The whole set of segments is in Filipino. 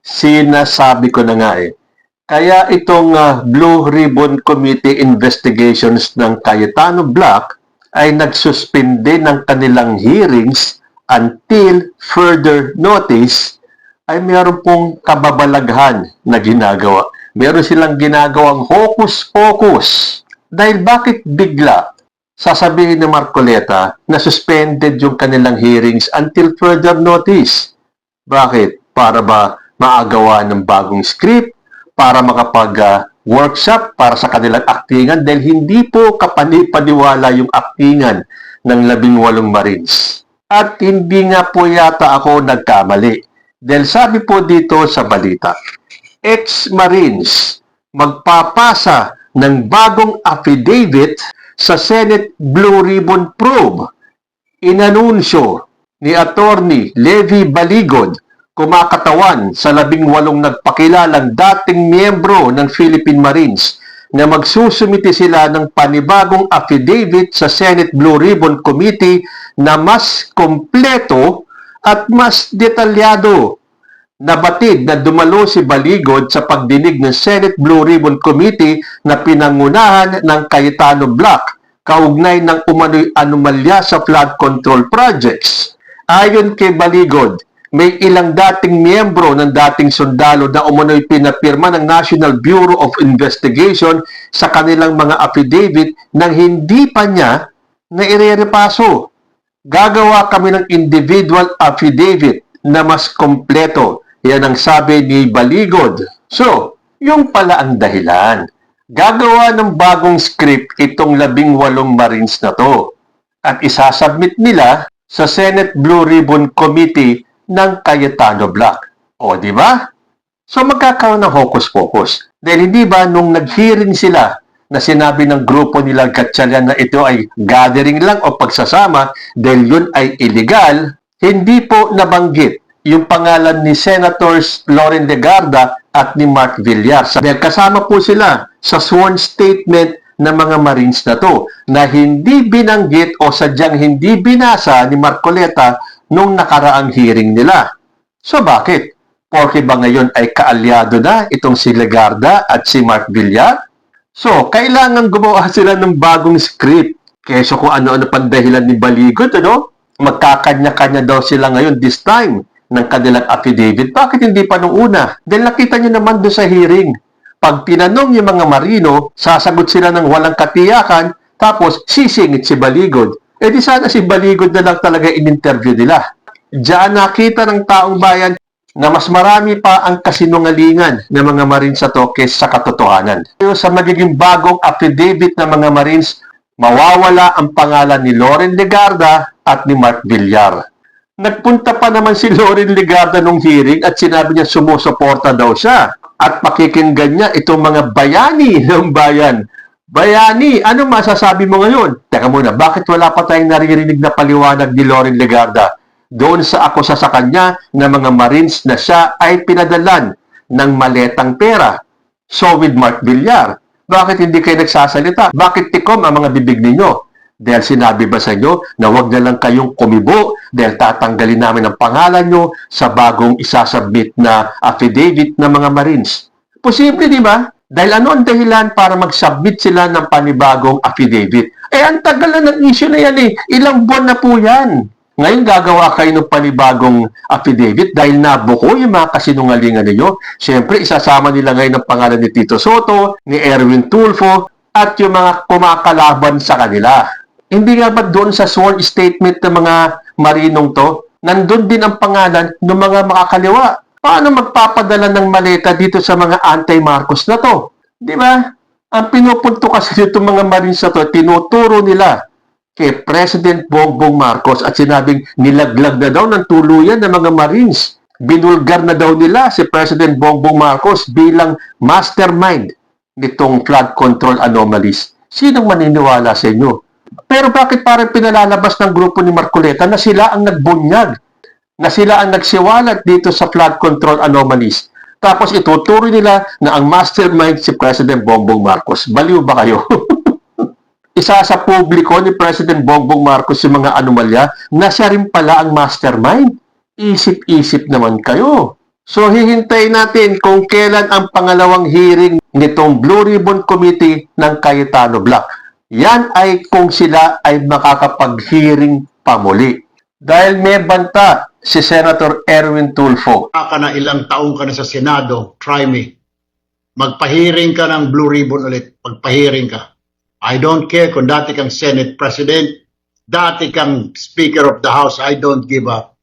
Sinasabi ko na nga eh. Kaya itong Blue Ribbon Committee investigations ng Cayetano Black ay nagsuspinde ng kanilang hearings until further notice ay meron pong kababalaghan na ginagawa. Meron silang ginagawang hocus-pocus. Dahil bakit bigla sasabihin ni Marcoleta na suspended yung kanilang hearings until further notice? Bakit? Para ba maagawa ng bagong script? Para makapag-workshop para sa kanilang aktingan? Dahil hindi po kapanipaniwala yung aktingan ng 18 Marines. At hindi nga po yata ako nagkamali. Dahil sabi po dito sa balita, ex-Marines magpapasa ng bagong affidavit sa Senate Blue Ribbon Probe. Inanunsyo ni Attorney Levi Baligod, kumakatawan sa 18 nagpakilalang dating miyembro ng Philippine Marines na magsusumite sila ng panibagong affidavit sa Senate Blue Ribbon Committee na mas kompleto at mas detalyado. Nabatid na dumalo si Baligod sa pagdinig ng Senate Blue Ribbon Committee na pinangunahan ng Cayetano Black kaugnay ng umano'y anomalya sa flood control projects. Ayon kay Baligod, may ilang dating miyembro ng dating sundalo na umano'y pinapirma ng National Bureau of Investigation sa kanilang mga affidavit nang hindi pa niya na irerepaso. Gagawa kami ng individual affidavit na mas kompleto. Yan ang sabi ni Baligod. So, yung pala ang dahilan. Gagawa ng bagong script itong 18 Marines na to. At isasubmit nila sa Senate Blue Ribbon Committee ng Cayetano Black. O, di ba? So, magkakaroon ng hocus-pocus. Dahil hindi ba nung nag-hearing sila na sinabi ng grupo nila Gatchalian na ito ay gathering lang o pagsasama dahil yun ay illegal, hindi po nabanggit yung pangalan ni Senators Loren Legarda at ni Mark Villar. Dahil kasama po sila sa sworn statement ng mga Marines na to na hindi binanggit o sadyang hindi binasa ni Marcoleta nung nakaraang hearing nila. So bakit? Porque ba ngayon ay kaalyado na itong si Legarda at si Mark Villar? So, kailangan gumawa sila ng bagong script. Keso kung ano-ano pandahilan ni Baligod, ano? Magkakanya-kanya daw sila ngayon this time ng kanilang affidavit. Bakit hindi pa nung una? Dahil nakita nyo naman doon sa hearing. Pag tinanong yung mga Marino, sasagot sila ng walang katiyakan, tapos sisingit si Baligod. Eh di sana si Baligod na lang talaga in-interview nila. Diyan nakita ng taong bayan na mas marami pa ang kasinungalingan ng mga Marines sa to kaysa sa katotohanan. Sa magiging bagong affidavit ng mga Marines, mawawala ang pangalan ni Loren Legarda at ni Mark Villar. Nagpunta pa naman si Loren Legarda nung hearing at sinabi niya sumusuporta daw siya at pakikinggan niya itong mga bayani ng bayan. Bayani, ano masasabi mo ngayon? Teka muna, bakit wala pa tayong naririnig na paliwanag ni Loren Legarda doon sa akusa sa kanya ng mga Marines na siya ay pinadalan ng maletang pera? So with Mark Villar, bakit hindi kayo nagsasalita? Bakit tikom ang mga bibig ninyo? Dahil sinabi ba sa inyo na huwag na lang kayong kumibo dahil tatanggalin namin ang pangalan nyo sa bagong isasubmit na affidavit ng mga Marines? Posible, di ba? Dahil ano ang dahilan para mag-submit sila ng panibagong affidavit? Eh, ang tagal na ng issue na yan eh. Ilang buwan na po yan. Ngayon gagawa kayo ng panibagong affidavit dahil nabuko yung mga kasinungalingan ninyo. Siyempre, isasama nila ngayon ang pangalan ni Tito Soto, ni Erwin Tulfo, at yung mga kumakalaban sa kanila. Hindi nga ba doon sa sworn statement ng mga Marinong to, nandun din ang pangalan ng mga makakaliwa? Paano magpapadala ng maleta dito sa mga anti-Marcos na to? Di ba? Ang pinupunto kasi itong mga Marines na to, tinuturo nila kay President Bongbong Marcos at sinabing nilaglag na daw ng tuluyan ng mga Marines. Binulgar na daw nila si President Bongbong Marcos bilang mastermind nitong flood control anomalies. Sinong maniniwala sa inyo? Pero bakit parang pinalalabas ng grupo ni Marcoleta na sila ang nagbunyag, na sila ang nagsiwalat dito sa flood control anomalies? Tapos ituturo nila na ang mastermind si President Bongbong Marcos. Baliw ba kayo? Isa sa publiko ni President Bongbong Marcos yung mga anomalya na siya rin pala ang mastermind. Isip-isip naman kayo. So hihintayin natin kung kailan ang pangalawang hearing nitong Blue Ribbon Committee ng Cayetano Black. Yan ay kung sila ay makakapag-hearing pa muli. Dahil may banta si Senator Erwin Tulfo. Ka na ilang taong ka na sa Senado, try me. Magpahiring ka ng Blue Ribbon ulit. Magpahiring ka. I don't care kung dati kang Senate President, dati kang Speaker of the House, I don't give up.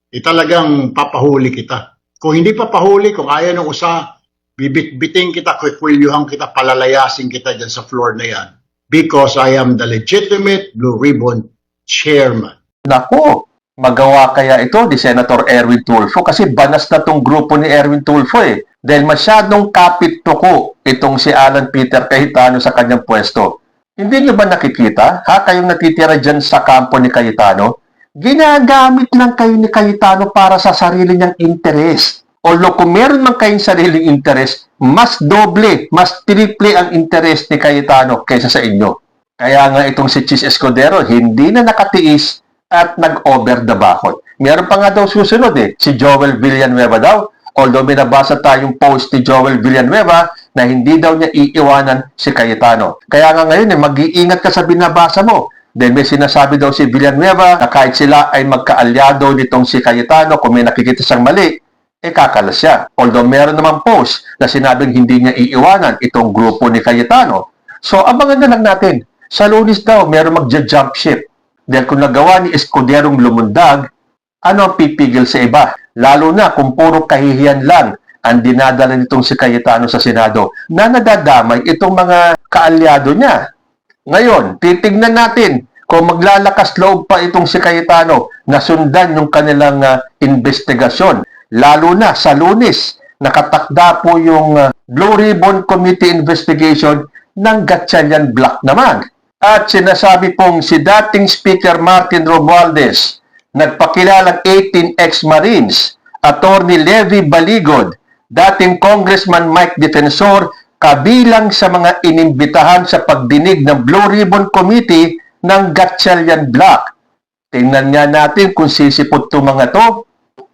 Talagang papahuli kita. Kung hindi papahuli, kung ayaw ng usa, bibit-biting kita, kukwilyuhan kita, palalayasin kita dyan sa floor na yan. Because I am the legitimate Blue Ribbon Chairman. Nako, magawa kaya ito ni Senator Erwin Tulfo kasi banas na tong grupo ni Erwin Tulfo eh. Dahil masyadong kapit-tuko itong si Alan Peter Cayetano sa kanyang pwesto. Hindi niyo ba nakikita? Ha? Kayong natitira dyan sa kampo ni Cayetano? Ginagamit lang kayo ni Cayetano para sa sarili niyang interes. Although kung meron man kayong sariling interes, mas doble, mas triple ang interes ni Cayetano kaysa sa inyo. Kaya nga itong si Chis Escudero, hindi na nakatiis at nag-over the bakod. Meron pa nga daw susunod eh, si Joel Villanueva daw. Although may nabasa tayong post ni Joel Villanueva na hindi daw niya iiwanan si Cayetano. Kaya nga ngayon mag-iingat ka sa binabasa mo. Then may sinasabi daw si Villanueva na kahit sila ay magkaalyado nitong si Cayetano, kung may nakikita siyang mali, kakalas siya. Although meron naman post na sinabing hindi niya iiwanan itong grupo ni Cayetano. So abangan na lang natin. Sa Lunes daw, meron magja-jump ship. Dahil kung nagawa ni Escuderong lumundag, ano ang pipigil sa iba? Lalo na kung puro kahihiyan lang ang dinadala nitong si Cayetano sa Senado na nadadamay itong mga kaalyado niya. Ngayon, titignan natin kung maglalakas loob pa itong si Cayetano na sundan yung kanilang investigasyon. Lalo na sa Lunes, nakatakda po yung Blue Ribbon Committee investigation ng Gatchalian Black naman. At sinasabi pong si dating Speaker Martin Romualdez, nagpakilalang 18 ex-Marines, Attorney Levi Baligod, dating Congressman Mike Defensor, kabilang sa mga inimbitahan sa pagdinig ng Blue Ribbon Committee ng Gatchalian Black. Tingnan nga natin kung sisipot itong mga to,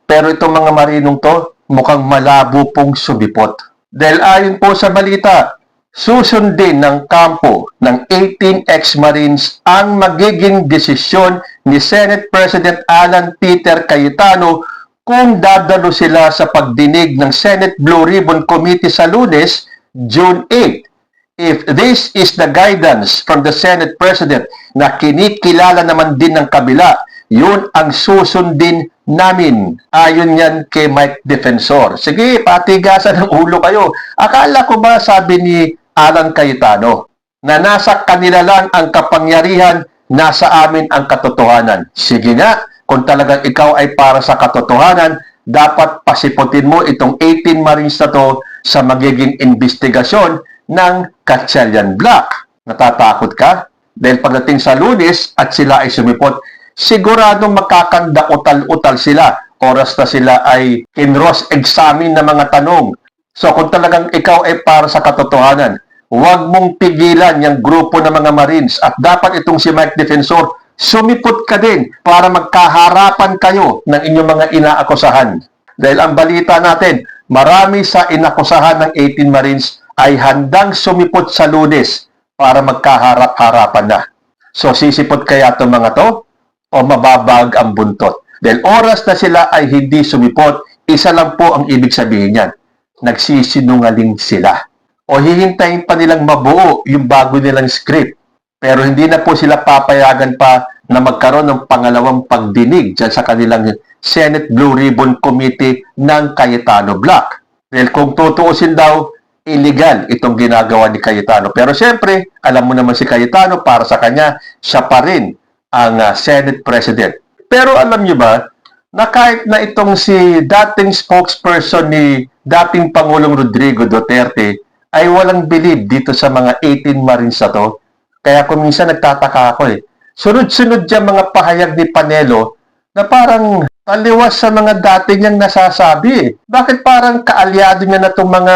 pero itong mga marinong to, mukhang malabo pong sumipot. Dahil ayon po sa balita, susundin ng kampo ng 18 ex-Marines ang magiging desisyon ni Senate President Alan Peter Cayetano kung dadalo sila sa pagdinig ng Senate Blue Ribbon Committee sa Lunes, June 8. If this is the guidance from the Senate President na kinikilala naman din ng kabila, yun ang susundin namin. Ayon yan kay Mike Defensor. Sige, patigasan ng ulo kayo. Akala ko ba sabi ni Alan Cayetano na nasa kanila lang ang kapangyarihan, nasa amin ang katotohanan. Sige nga, kung talagang ikaw ay para sa katotohanan, dapat pasiputin mo itong 18 Marines na to sa magiging investigasyon ng Gatchalian Black. Natatakot ka? Dahil pagdating sa Lunes at sila ay sumipot, siguradong makakanda utal-utal sila. Oras na sila ay in-Ross examine na mga tanong. So kung talagang ikaw ay para sa katotohanan, huwag mong pigilan yung grupo ng mga Marines at dapat itong si Mike Defensor, sumipot ka din para magkaharapan kayo ng inyong mga inaakusahan. Dahil ang balita natin, marami sa inakusahan ng 18 Marines ay handang sumipot sa Lunes para magkaharap-harapan na. So sisipot kaya itong mga to o mababag ang buntot? Dahil oras na sila ay hindi sumipot, isa lang po ang ibig sabihin niyan. Nagsisinungaling sila. O hihintayin pa nilang mabuo yung bago nilang script. Pero hindi na po sila papayagan pa na magkaroon ng pangalawang pagdinig dyan sa kanilang Senate Blue Ribbon Committee ng Cayetano Black. Dahil kung tutuusin daw, illegal itong ginagawa ni Cayetano. Pero siyempre, alam mo naman si Cayetano, para sa kanya, siya pa rin ang Senate President. Pero alam niyo ba, na kahit na itong si dating spokesperson ni dating Pangulong Rodrigo Duterte ay walang bilib dito sa mga 18 Marines na to. Kaya kung minsan nagtataka ako eh. Sunod-sunod dyan mga pahayag ni Panelo na parang taliwas sa mga dati niyang nasasabi eh. Bakit parang kaalyado niya na itong mga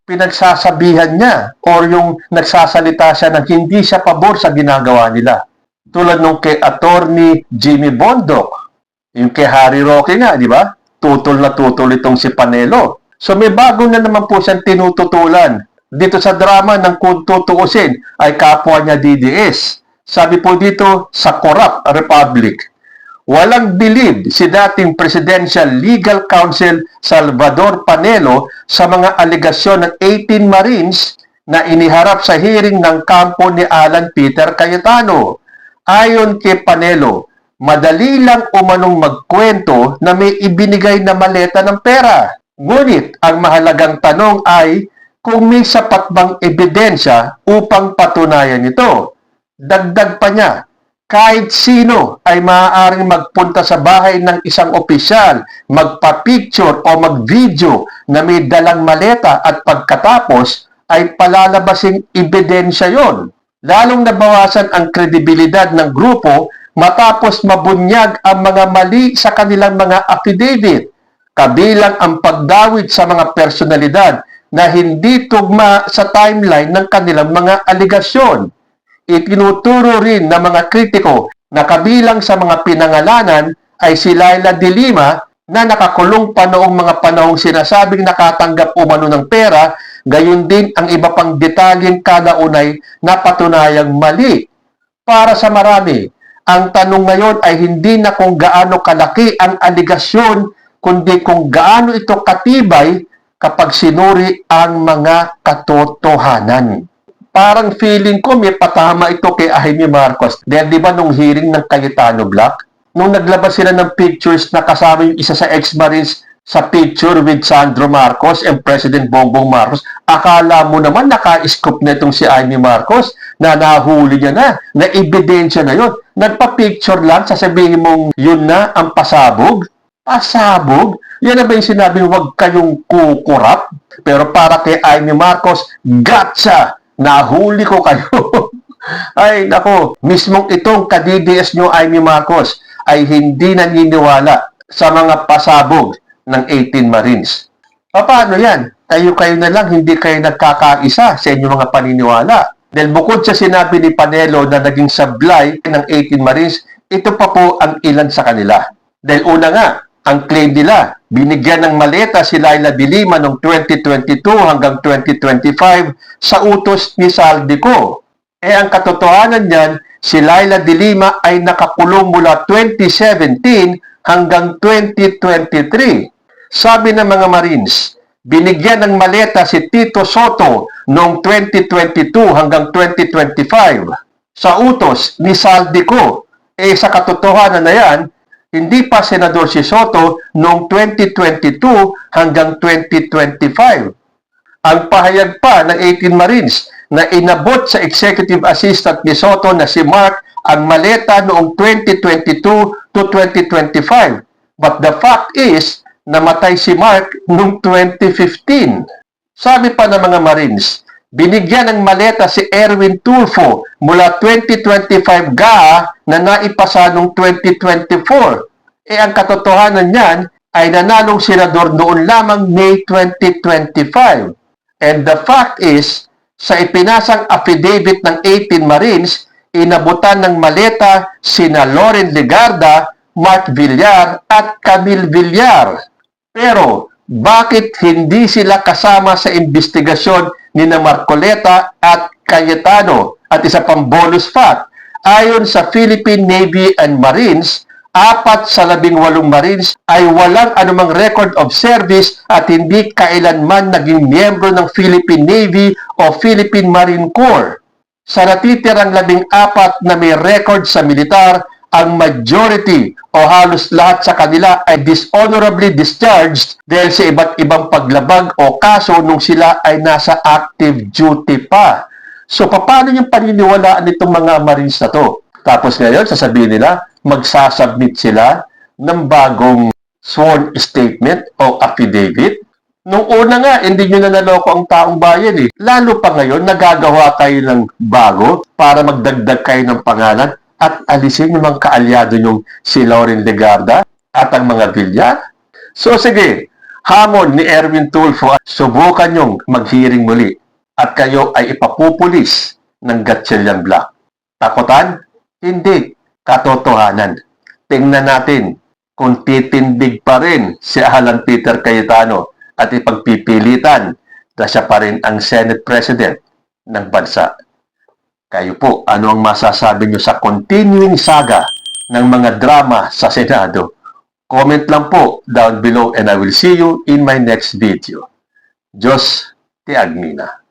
pinagsasabihan niya or yung nagsasalita siya na hindi siya pabor sa ginagawa nila? Tulad nung kay Attorney Jimmy Bondoc, yung kay Harry Roque nga, di ba? tutol na tutol itong si Panelo. So may bago na naman po siyang tinututulan. Dito sa drama ng kung tutuusin ay kapwa niya DDS. Sabi po dito sa Corrupt Republic, walang bilib si dating Presidential Legal Counsel Salvador Panelo sa mga alegasyon ng 18 Marines na iniharap sa hearing ng kampo ni Alan Peter Cayetano. Ayon kay Panelo, madali lang umanong magkwento na may ibinigay na maleta ng pera. Ngunit ang mahalagang tanong ay kung may sapat bang ebidensya upang patunayan ito. Dagdag pa niya, kahit sino ay maaaring magpunta sa bahay ng isang opisyal, magpa-picture o mag-video na may dalang maleta at pagkatapos ay palalabasing ebidensya yon. Lalong nabawasan ang kredibilidad ng grupo matapos mabunyag ang mga mali sa kanilang mga affidavit, kabilang ang pagdawit sa mga personalidad na hindi tugma sa timeline ng kanilang mga aligasyon. Itinuturo rin ng mga kritiko na kabilang sa mga pinangalanan ay si Laila de Lima na nakakulong pa noong mga panahong sinasabing nakatanggap umano ng pera, gayon din ang iba pang detalyeng kalaunay na patunayang mali. Para sa marami, ang tanong ngayon ay hindi na kung gaano kalaki ang aligasyon, kundi kung gaano ito katibay kapag sinuri ang mga katotohanan. Parang feeling ko may patama ito kay Jaime Marcos. Dahil di ba nung hearing ng Cayetano Black, nung naglabas sila ng pictures na kasama yung isa sa ex-Marines sa picture with Sandro Marcos and President Bongbong Marcos, akala mo naman naka-scoop na itong si Jaime Marcos na nahuli niya na ebidensya na yun. Nagpa-picture lang, sasabihin mong yun na ang pasabog. Pasabog? Yan na ba yung sinabing huwag kayong kukurap? Pero para kay Jaime Marcos, gotcha! Nahuli ko kayo. Ay, nako, mismong itong ka-DDS nyo, Jaime Marcos, ay hindi naniniwala sa mga pasabog ng 18 Marines. Paano yan? Kayo na lang, hindi kayo nagkakaisa sa inyong mga paniniwala. Dahil bukod sa sinabi ni Panelo na naging sablay ng 18 Marines, ito pa po ang ilan sa kanila. Dahil una nga, ang claim nila, binigyan ng maleta si Laila de Lima noong 2022 hanggang 2025 sa utos ni Saldico. Ang katotohanan niyan, si Laila de Lima ay nakakulong mula 2017 hanggang 2023. Sabi ng mga Marines, binigyan ng maleta si Tito Soto noong 2022 hanggang 2025 sa utos ni Saldico. Sa katotohanan na yan, hindi pa senador si Soto noong 2022 hanggang 2025. Ang pahayag pa ng 18 Marines na inabot sa executive assistant ni Soto na si Mark ang maleta noong 2022 to 2025. But the fact is, namatay si Mark noong 2015. Sabi pa ng mga Marines, binigyan ng maleta si Erwin Tulfo mula 2025 GAA na naipasa noong 2024. Ang katotohanan niyan ay nanalong senador noon lamang May 2025. And the fact is, sa ipinasang affidavit ng 18 Marines, inabutan ng maleta sina Loren Legarda, Mark Villar at Camille Villar. Pero bakit hindi sila kasama sa investigasyon ni na Marcoleta at Cayetano? At isa pang bonus fact, ayon sa Philippine Navy and Marines, 4 sa 18 Marines ay walang anumang record of service at hindi kailanman naging miyembro ng Philippine Navy o Philippine Marine Corps. Sa natitirang 14 na may record sa militar, ang majority o halos lahat sa kanila ay dishonorably discharged dahil sa iba't ibang paglabag o kaso nung sila ay nasa active duty pa. So, paano yung paniniwalaan nitong mga Marines na to? Tapos ngayon, sasabihin nila, magsasubmit sila ng bagong sworn statement o affidavit. Nung una nga, hindi nyo na naloko ang taong bayan eh. Lalo pa ngayon, nagagawa kayo ng bago para magdagdag kayo ng pangalan at alisin yung mga kaalyado nyong si Loren Legarda at ang mga Villar. So sige, hamon ni Erwin Tulfo, subukan nyong mag-hearing muli at kayo ay ipapupulis ng Gatchalian Black. Takutan? Hindi. Katotohanan. Tingnan natin kung titindig pa rin si Alan Peter Cayetano at ipagpipilitan na siya pa rin ang Senate President ng bansa. Kayo po, ano ang masasabi nyo sa continuing saga ng mga drama sa Senado? Comment lang po down below and I will see you in my next video. Diyos te Agmina.